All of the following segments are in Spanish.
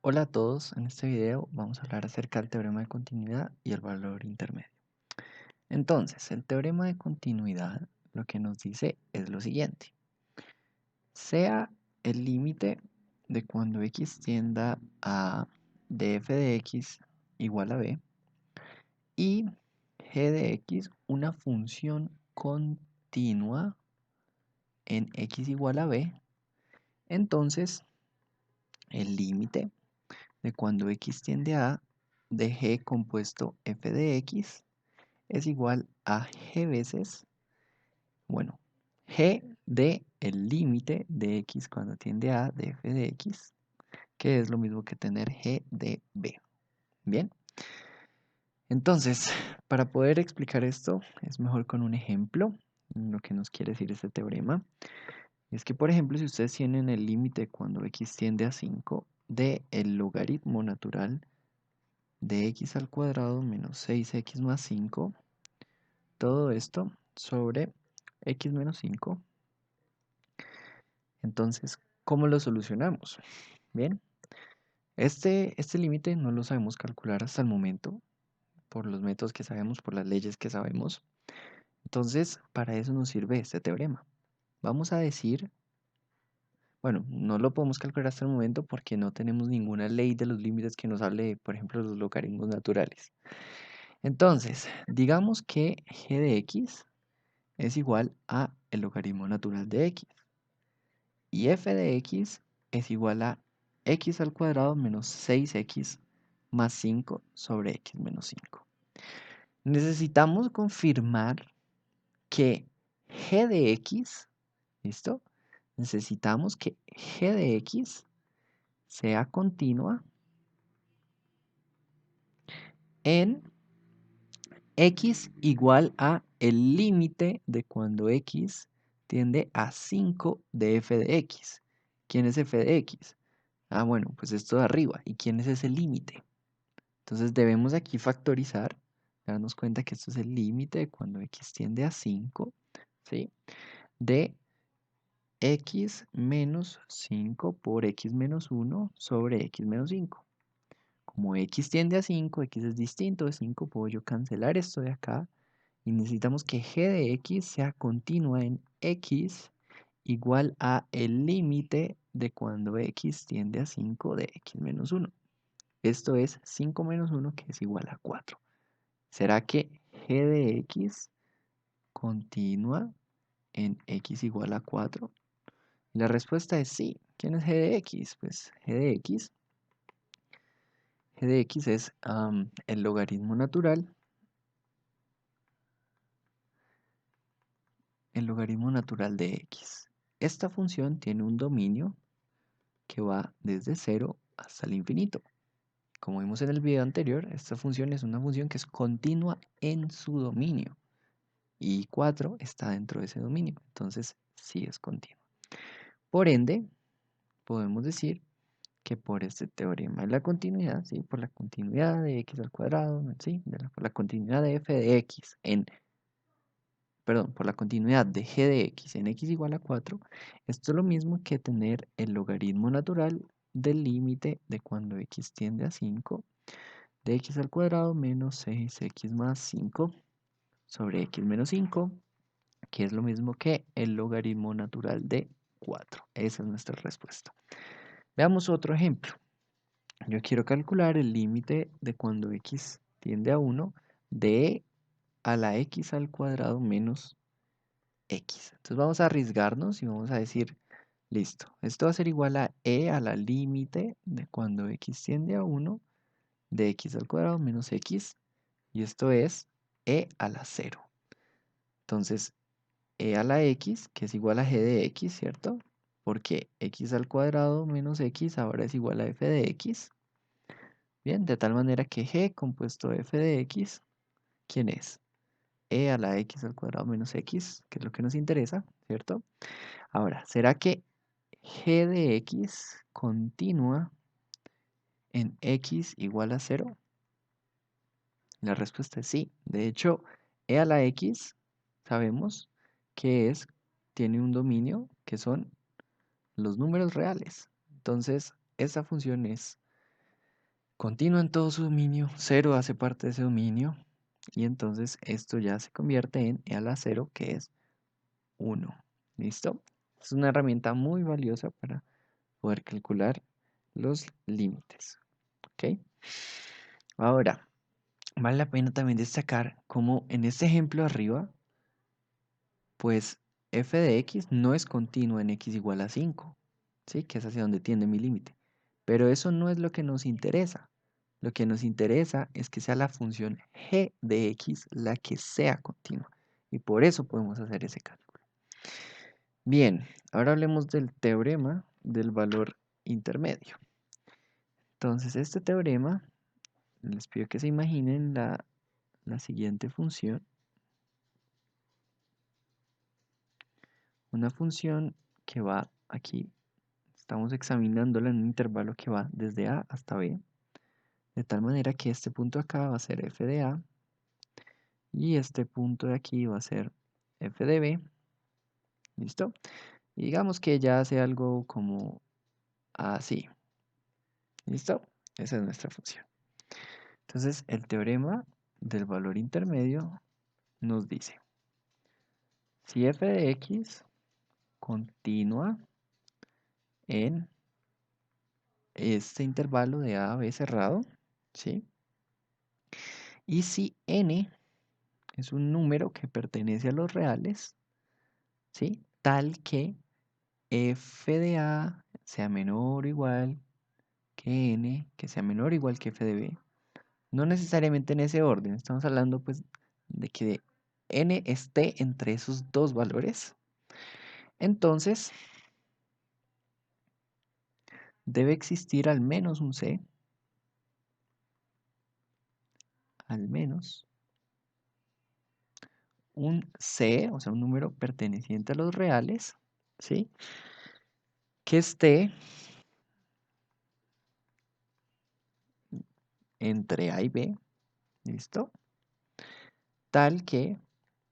Hola a todos, en este video vamos a hablar acerca del teorema de continuidad y el valor intermedio. Entonces, el teorema de continuidad lo que nos dice es lo siguiente. Sea el límite de cuando x tienda a de f de x igual a b y g de x una función continua en x igual a b, entonces el límite de cuando x tiende a A de g compuesto f de x es igual a g veces, bueno, g de el límite de x cuando tiende a de f de x, que es lo mismo que tener g de b. Bien, entonces, para poder explicar esto, es mejor con un ejemplo, lo que nos quiere decir este teorema. Es que, por ejemplo, si ustedes tienen el límite cuando x tiende a 5 de el logaritmo natural de x al cuadrado menos 6x más 5, todo esto sobre x menos 5. Entonces, ¿cómo lo solucionamos? Bien, este límite no lo sabemos calcular hasta el momento por los métodos que sabemos, por las leyes que sabemos. Entonces, para eso nos sirve este teorema. Vamos a decir, bueno, no lo podemos calcular hasta el momento porque no tenemos ninguna ley de los límites que nos hable, por ejemplo, de los logaritmos naturales. Entonces, digamos que g de x es igual a el logaritmo natural de x. Y f de x es igual a x al cuadrado menos 6x más 5 sobre x menos 5. Necesitamos confirmar que g de x, ¿listo? Necesitamos que g de x sea continua en x igual a el límite de cuando x tiende a 5 de f de x. ¿Quién es f de x? Ah, bueno, pues esto de arriba. ¿Y quién es ese límite? Entonces debemos aquí factorizar, darnos cuenta que esto es el límite de cuando x tiende a 5, ¿sí? De x menos 5 por x menos 1 sobre x menos 5. Como x tiende a 5, x es distinto de 5, puedo yo cancelar esto de acá y necesitamos que g de x sea continua en x igual a el límite de cuando x tiende a 5 de x menos 1. Esto es 5 menos 1, que es igual a 4. ¿Será que g de x continua en x igual a 4? La respuesta es sí. ¿Quién es g de x? Pues g de x es el logaritmo natural. El logaritmo natural de x. Esta función tiene un dominio que va desde 0 hasta el infinito. Como vimos en el video anterior, esta función es una función que es continua en su dominio. Y 4 está dentro de ese dominio. Entonces, sí es continua. Por ende, podemos decir que por este teorema de la continuidad, ¿sí? Por la continuidad de x al cuadrado, ¿sí? Por la continuidad de f de x por la continuidad de g de x en x igual a 4, esto es lo mismo que tener el logaritmo natural del límite de cuando x tiende a 5 de x al cuadrado menos 6x más 5 sobre x menos 5, que es lo mismo que el logaritmo natural de 4. Esa es nuestra respuesta. Veamos otro ejemplo. Yo quiero calcular el límite de cuando x tiende a 1 de a la x al cuadrado menos x. Entonces vamos a arriesgarnos y vamos a decir, listo, esto va a ser igual a e a la límite de cuando x tiende a 1 de x al cuadrado menos x, y esto es e a la 0. Entonces, e a la x, que es igual a g de x, ¿cierto? Porque x al cuadrado menos x ahora es igual a f de x. Bien, de tal manera que g compuesto de f de x, ¿quién es? E a la x al cuadrado menos x, que es lo que nos interesa, ¿cierto? Ahora, ¿será que g de x continua en x igual a 0? La respuesta es sí. De hecho, e a la x sabemos que tiene un dominio que son los números reales. Entonces, esa función es continua en todo su dominio, 0 hace parte de ese dominio, y entonces esto ya se convierte en e a la 0, que es 1. ¿Listo? Es una herramienta muy valiosa para poder calcular los límites. ¿Ok? Ahora, vale la pena también destacar cómo en este ejemplo arriba, pues f de x no es continua en x igual a 5, ¿sí? Que es hacia donde tiende mi límite. Pero eso no es lo que nos interesa. Lo que nos interesa es que sea la función g de x la que sea continua. Y por eso podemos hacer ese cálculo. Bien, ahora hablemos del teorema del valor intermedio. Entonces, este teorema, les pido que se imaginen la siguiente función. Una función que va aquí, estamos examinándola en un intervalo que va desde A hasta B, de tal manera que este punto acá va a ser f de A y este punto de aquí va a ser f de B. ¿Listo? Y digamos que ya hace algo como así. ¿Listo? Esa es nuestra función. Entonces, el teorema del valor intermedio nos dice, si f de x continúa en este intervalo de A a B cerrado, ¿sí? Y si n es un número que pertenece a los reales, ¿sí? Tal que f de A sea menor o igual que n, que sea menor o igual que f de B. No necesariamente en ese orden, estamos hablando pues de que n esté entre esos dos valores. Entonces, debe existir al menos un c, al menos un c, o sea, un número perteneciente a los reales, ¿sí? Que esté entre A y B, ¿listo? Tal que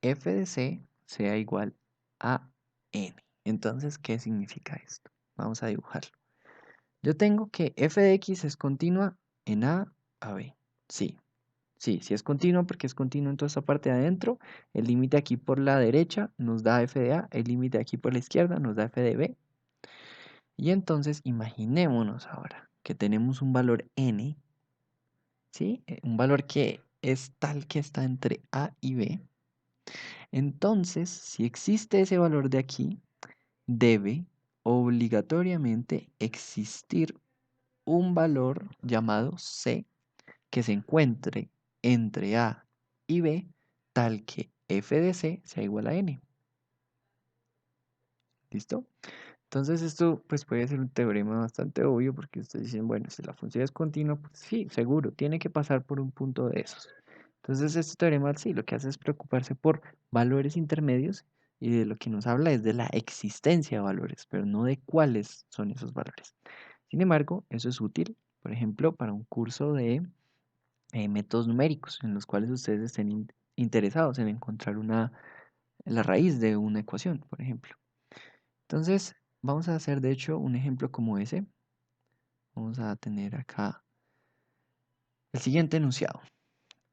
f de c sea igual a n. Entonces, ¿qué significa esto? Vamos a dibujarlo. Yo tengo que f de x es continua en A a B. Sí, sí es continua porque es continua en toda esta parte de adentro. El límite aquí por la derecha nos da f de A, el límite aquí por la izquierda nos da f de B. Y entonces imaginémonos ahora que tenemos un valor n, ¿sí? Un valor que es tal que está entre A y B. Entonces, si existe ese valor de aquí, debe obligatoriamente existir un valor llamado C que se encuentre entre A y B, tal que f de C sea igual a n. ¿Listo? Entonces esto pues puede ser un teorema bastante obvio porque ustedes dicen, bueno, si la función es continua, pues sí, seguro, tiene que pasar por un punto de esos. Entonces este teorema sí, lo que hace es preocuparse por valores intermedios y de lo que nos habla es de la existencia de valores, pero no de cuáles son esos valores. Sin embargo, eso es útil, por ejemplo, para un curso de métodos numéricos en los cuales ustedes estén interesados en encontrar la raíz de una ecuación, por ejemplo. Entonces, vamos a hacer de hecho un ejemplo como ese. Vamos a tener acá el siguiente enunciado.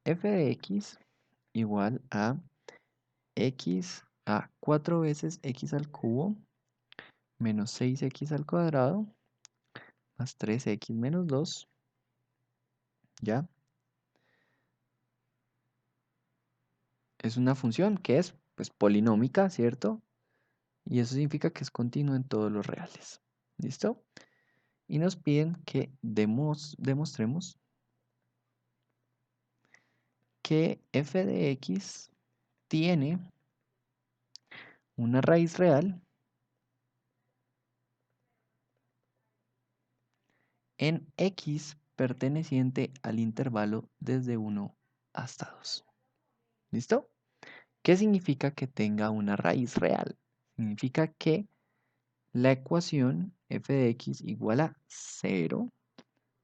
F de x igual a x a 4 veces x al cubo menos 6x al cuadrado más 3x menos 2, ¿ya? Es una función que es pues polinómica, ¿cierto? Y eso significa que es continua en todos los reales. ¿Listo? Y nos piden que demostremos que f de x tiene una raíz real en x perteneciente al intervalo desde 1 hasta 2. ¿Listo? ¿Qué significa que tenga una raíz real? Significa que la ecuación f de x igual a 0,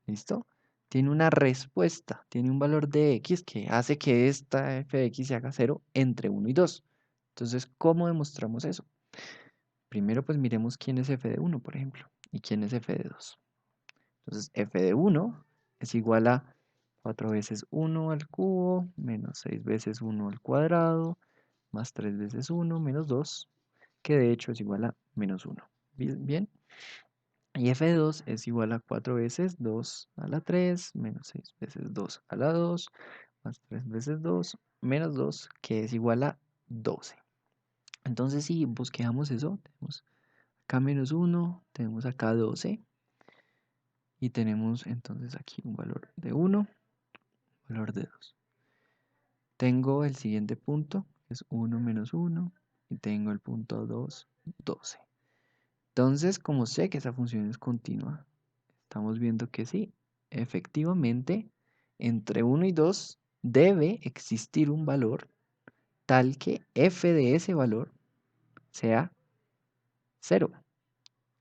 ¿listo? Tiene una respuesta, tiene un valor de x que hace que esta f de x se haga 0 entre 1 y 2. Entonces, ¿cómo demostramos eso? Primero, pues miremos quién es f de 1, por ejemplo, y quién es f de 2. Entonces, f de 1 es igual a 4 veces 1 al cubo, menos 6 veces 1 al cuadrado, más 3 veces 1, menos 2, que de hecho es igual a menos 1. Bien. Y f de 2 es igual a 4 veces 2 a la 3, menos 6 veces 2 a la 2, más 3 veces 2, menos 2, que es igual a 12. Entonces, si busqueamos eso, tenemos acá menos 1, tenemos acá 12, y tenemos entonces aquí un valor de 1, valor de 2. Tengo el siguiente punto, que es 1 menos 1, y tengo el punto 2, 12. Entonces, como sé que esa función es continua, estamos viendo que sí, efectivamente, entre 1 y 2 debe existir un valor tal que f de ese valor sea 0.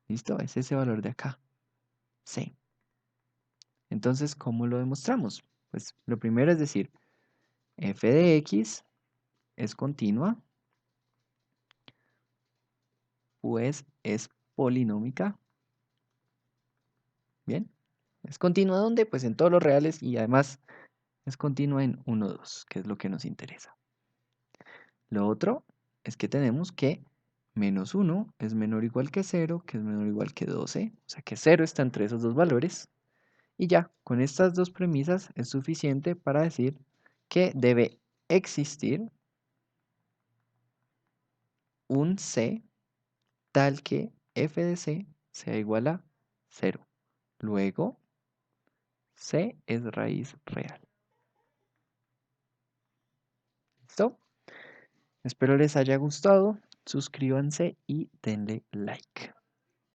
¿Listo? Es ese valor de acá, c. Entonces, ¿cómo lo demostramos? Pues lo primero es decir, f de x es continua, pues es polinómica. Bien, es continua ¿dónde? Pues en todos los reales y además es continua en 1, 2, que es lo que nos interesa. Lo otro es que tenemos que menos 1 es menor o igual que 0, que es menor o igual que 12, o sea que 0 está entre esos dos valores. Y ya, con estas dos premisas es suficiente para decir que debe existir un c tal que f de c sea igual a 0. Luego, c es raíz real. ¿Listo? Espero les haya gustado. Suscríbanse y denle like.